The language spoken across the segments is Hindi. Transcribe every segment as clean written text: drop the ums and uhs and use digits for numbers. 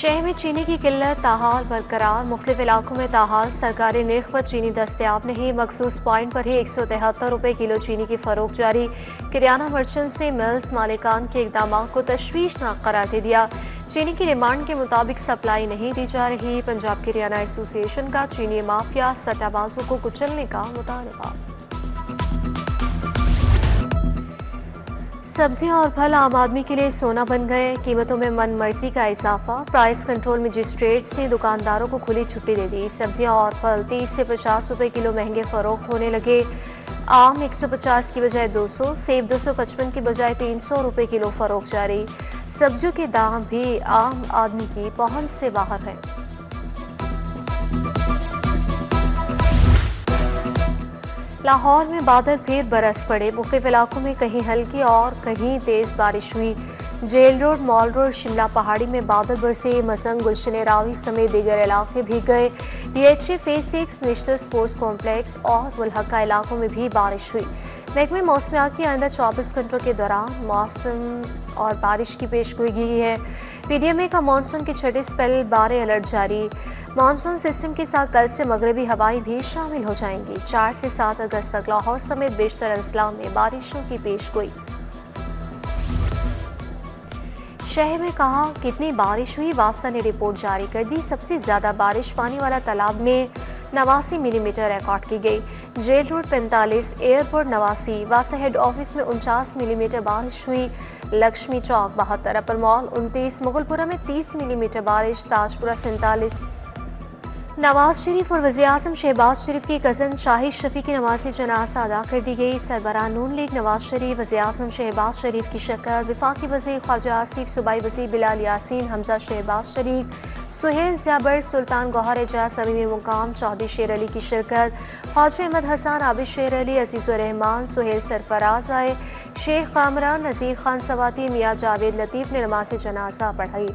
शहर में चीनी की किल्लत ताहाल बरकरार। मुख्तलिफ इलाकों में ताहाल सरकारी निर्ख पर चीनी दस्तयाब नहीं। मखसूस पॉइंट पर ही 173 रुपये किलो चीनी की फरोख्त जारी। किराना मर्चेंट्स ने मिल्स मालिकान के इकदाम को तशवीशनाक करार दे दिया। चीनी की डिमांड के मुताबिक सप्लाई नहीं दी जा रही। पंजाब किराना एसोसिएशन का चीनी माफिया सट्टाबाजों को कुचलने का मुतालबा। सब्जियां और फल आम आदमी के लिए सोना बन गए। कीमतों में मन मर्जी का इजाफा। प्राइस कंट्रोल मजिस्ट्रेट्स ने दुकानदारों को खुली छुट्टी दे दी। सब्जियां और फल 30 से 50 रुपए किलो महंगे फरोख्त होने लगे। आम 150 की बजाय 200, सेब 255 की बजाय 300 रुपए किलो फरोख्त जारी। सब्जियों के दाम भी आम आदमी की पहुंच से बाहर है। लाहौर में बादल फिर बरस पड़े। मुख्तलिफ इलाकों में कहीं हल्की और कहीं तेज बारिश हुई। Jail road, mall road, Shimla पहाड़ी में बादल बरसे। मसंग, गुलशन रावी समेत दीगर इलाके भीग गए। DHA phase 6, national sports complex और मुल्हका इलाकों में भी बारिश हुई। महकमे मौसमियात की आइंदा 24 घंटों के दौरान मौसम और बारिश की पेशगोई की है। PDMA का मानसून के छठे स्पेल बारे अलर्ट जारी। मानसून सिस्टम के साथ कल से मगरबी हवाएं भी शामिल हो जाएंगी। 4 से 7 अगस्त तक लाहौर समेत बेशतर अजला में बारिशों की पेशगोई। शहर में कहा कितनी बारिश हुई, वासा ने रिपोर्ट जारी कर दी। सबसे ज्यादा बारिश पानी वाला तालाब में 89 मिलीमीटर रिकॉर्ड की गई। जेल रोड 45, एयरपोर्ट 89, वासा हेड ऑफिस में 49 मिलीमीटर बारिश हुई। लक्ष्मी चौक 72, अपर मॉल 29, मुगलपुरा में 30 मिलीमीटर बारिश, ताजपुरा 47। नवाज शरीफ और वज़ीर आज़म शहबाज शरीफ की कज़न शाहिद शफी की नमाज़ी जनाज़ा अदा कर दी गई। सरबराह नून लीग नवाज शरीफ, वज़ीर आज़म शहबाज शरीफ की शक्ल, वफाकी वज़ीर ख्वाजा आसिफ, सूबाई वज़ीर बिलाल यासीन, हमजा शहबाज शरीफ, सुहेल ज़्याबर, सुल्तान गौहर एजाज, अमीर मुकाम चौधरी शेर अली की शिरकत, ख्वाजा अहमद हसन, आबिद शेर अली, अजीज़ुर रहमान, सुहेल सरफराज आए, शेख कामरान, नज़ीर खान सवाती, मियाँ जावेद लतीफ़ ने नमाज़ जनाज़ा पढ़ाई।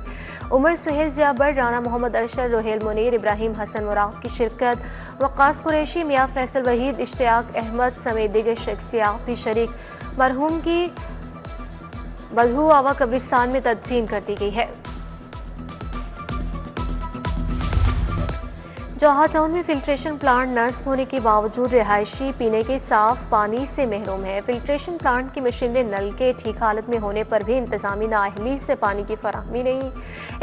उमर, सुहेल ज़्याबर, राना मोहम्मद अरशद, रोहेल मुनीर, इब्राहिम हसन मुराद की शिरकत, वक़ास कुरैशी, मियाँ फैसल वहीद, इश्तियाक अहमद समेत दीगर शख्सियात भी शरीक। मरहूम की बल्हू आवा कब्रिस्तान में तदफीन कर दी गई है। जौहर टाउन में फिल्ट्रेशन प्लांट नस्ब होने के बावजूद रिहायशी पीने के साफ पानी से महरूम है। फिल्ट्रेशन प्लांट की मशीनरी नल के ठीक हालत में होने पर भी इंतजामी नाअहली से पानी की फराहमी नहीं।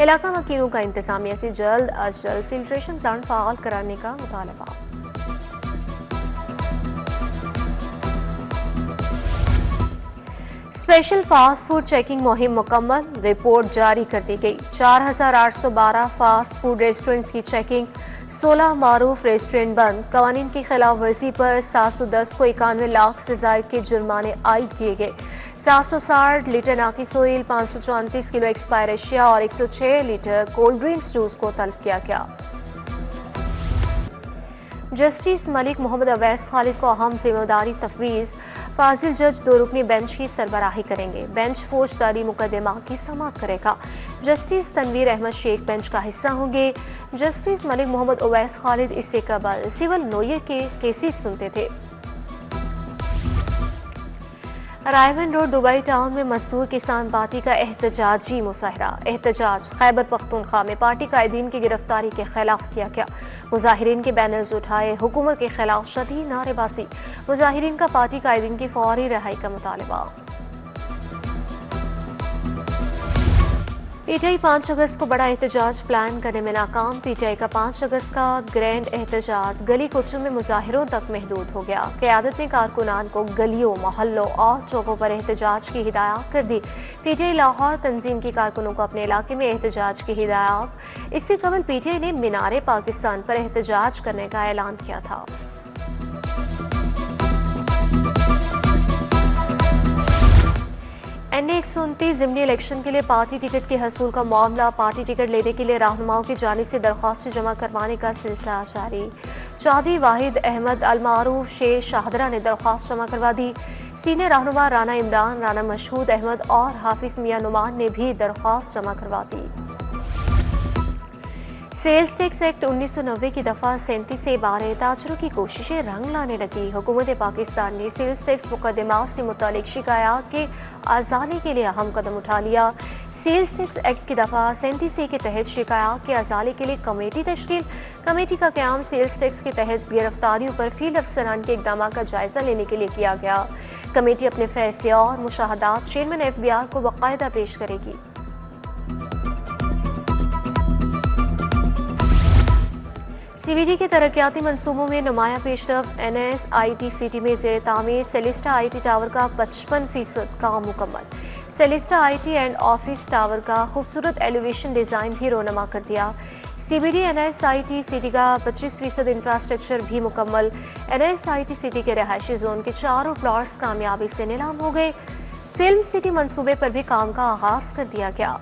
इलाका वकीलों का इंतजामिया से जल्द अज जल्द फिल्ट्रेशन प्लांट फाल कराने का मुतालबा। स्पेशल फास्ट फूड चेकिंग मुहिम मुकम्मल, रिपोर्ट जारी कर दी गई। 4812 फास्ट फूड रेस्टोरेंट्स की चेकिंग, 16 मारूफ रेस्टोरेंट बंद। कवानीन की खिलाफ वर्जी पर 710 को 91 लाख से जायद के जुर्माने आयद किए गए। 760 लीटर नाकिस ऑयल, 534 किलो एक्सपायर एशिया और 106 लीटर कोल्ड ड्रिंक्स जूस को तलब किया गया। जस्टिस मलिक मोहम्मद अवैस खालिद को अहम जिम्मेदारी तफवीज़। फाजिल जज 2 रुकनी बेंच की सरबराही करेंगे। बेंच फौजदारी मुकदमा की समाअत करेगा। जस्टिस तनवीर अहमद शेख बेंच का हिस्सा होंगे। जस्टिस मलिक मोहम्मद अवैस खालिद इससे कबल सिविल नोयर के केसेस सुनते थे। रायवन रोड, दुबई टाउन में मजदूर किसान पार्टी का एहतजाजी मुजाहरा। एहतजाज खैबर पख्तूनख्वा में पार्टी कायदीन की गिरफ्तारी के खिलाफ किया गया। मुजाहिरीन के बैनर्स उठाए, हुकूमत के खिलाफ शदीद नारेबाजी। मुजाहिरीन का पार्टी कायदीन की फौरी रिहाई का मुतालबा। PTI 5 अगस्त को बड़ा एहतजाज प्लान करने में नाकाम। PTI का 5 अगस्त का ग्रैंड एहतजाज गली कुचों में मुजाहिरों तक महदूद हो गया। क़यादत ने कारकुनान को गलियों, मोहल्लों और चौकों पर एहतजाज की हिदायत कर दी। PTI लाहौर तंजीम की कारकुनों को अपने इलाके में एहतजाज की हिदायत। इससे कबल PTI ने मीनारे पाकिस्तान पर एहतजाज करने का ऐलान किया था। NA 129 ज़िमनी इलेक्शन के लिए पार्टी टिकट के हसूल का मामला। पार्टी टिकट लेने के लिए रहनुमाओं की जानिब से दरख्वास्तें जमा करवाने का सिलसिला जारी। चौधरी वाहिद अहमद अलमारूफ शेख शाहदरा ने दरख्वास्त जमा करवा दी। सीनियर रहनुमा राना इमरान, राना मशहूद अहमद और हाफिज मियां नुमान ने भी दरख्वास्त जमा करवा दी। सेल्स टैक्स एक्ट 1990 की दफ़ा 37 से बाहर ताजरों की कोशिशें रंग लाने लगी। हुकूमत पाकिस्तान ने सेल्स टैक्स मुकदमात से मुतालिक शिकायत के आज़ादी के लिए अहम कदम उठा लिया। सेल्स टैक्स एक्ट की दफ़ा 37A के तहत शिकायत के अजाले के लिए कमेटी तश्कील। कमेटी का क़याम सेल्स टैक्स के तहत गिरफ्तारियों पर फील्ड अफसरान के इक़दाम का जायज़ा लेने के लिए किया गया। कमेटी अपने फैसले और मुशाहदात चेयरमैन FBR को बाकायदा पेश करेगी। CBD के तरक्याती मनसूबों में नुमाया पेशरफ। NSIT-CT में ज़ेर तामीर सेलिस्टा IT टावर का 55% काम मुकम्मल। सेलिस्टा IT एंड ऑफिस टावर का खूबसूरत एलिवेशन डिज़ाइन भी रोनमा कर दिया। CBD NSIT-CT का 25% इंफ्रास्ट्रक्चर भी मुकम्मल। NSIT-CT के रहायशी जोन के चारों प्लॉट्स कामयाबी से नीलाम हो गए। फिल्म सिटी मंसूबे पर भी काम का आगाज कर दिया गया।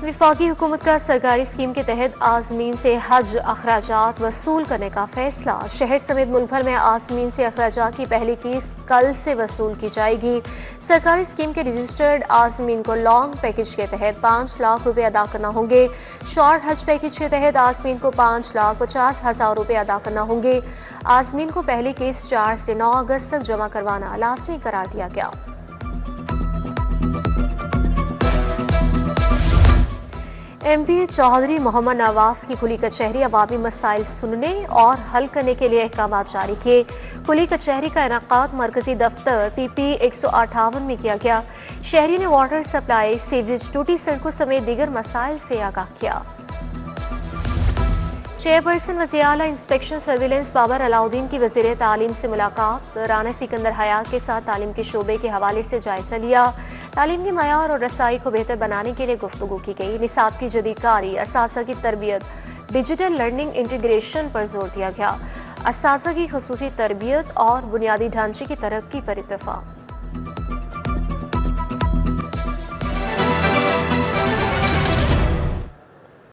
वफाकी हुकूमत का सरकारी स्कीम के तहत आज़मीन से हज अखराजात वसूल करने का फैसला। शहर समेत मुल्क भर में आज़मीन से अखराजात की पहली किस्त कल से वसूल की जाएगी। सरकारी स्कीम के रजिस्टर्ड आज़मीन को लॉन्ग पैकेज के तहत 5 लाख रुपए अदा करना होंगे। शॉर्ट हज पैकेज के तहत आज़मीन को 5,50,000 रुपए अदा करना होंगे। आज़मीन को पहली किस्त 4 से 9 अगस्त तक जमा करवाना लाजमी करार दिया गया। MP चौधरी मोहम्मद नवाज की खुली कचहरी अवामी मसाइल सुनने और हल करने के लिए अहकाम जारी किए। खुली कचहरी का इनकाद मरकजी दफ्तर PP 158 में किया गया। शहरी ने वाटर सप्लाई, सीवरेज, टूटी सड़कों समेत दीगर मसाइल से आगाह किया। चेयरपर्सन वज़ीर आला इंस्पेक्शन सर्विलेंस बाबर अलाउद्दीन की वज़ीर तालीम से मुलाकात। राना सिकंदर हयात के साथ तालीम के शोबे के हवाले से जायजा लिया। तालीम की मयार और रसाई को बेहतर बनाने के लिए गुफ्तगू की गई। निसाब की जदीदकारी, असातिज़ा की तरबियत, डिजिटल लर्निंग इंटीग्रेशन पर जोर दिया गया। असातिज़ा की खुसूसी तरबियत और बुनियादी ढांचे की तरक्की पर इत्तफाक।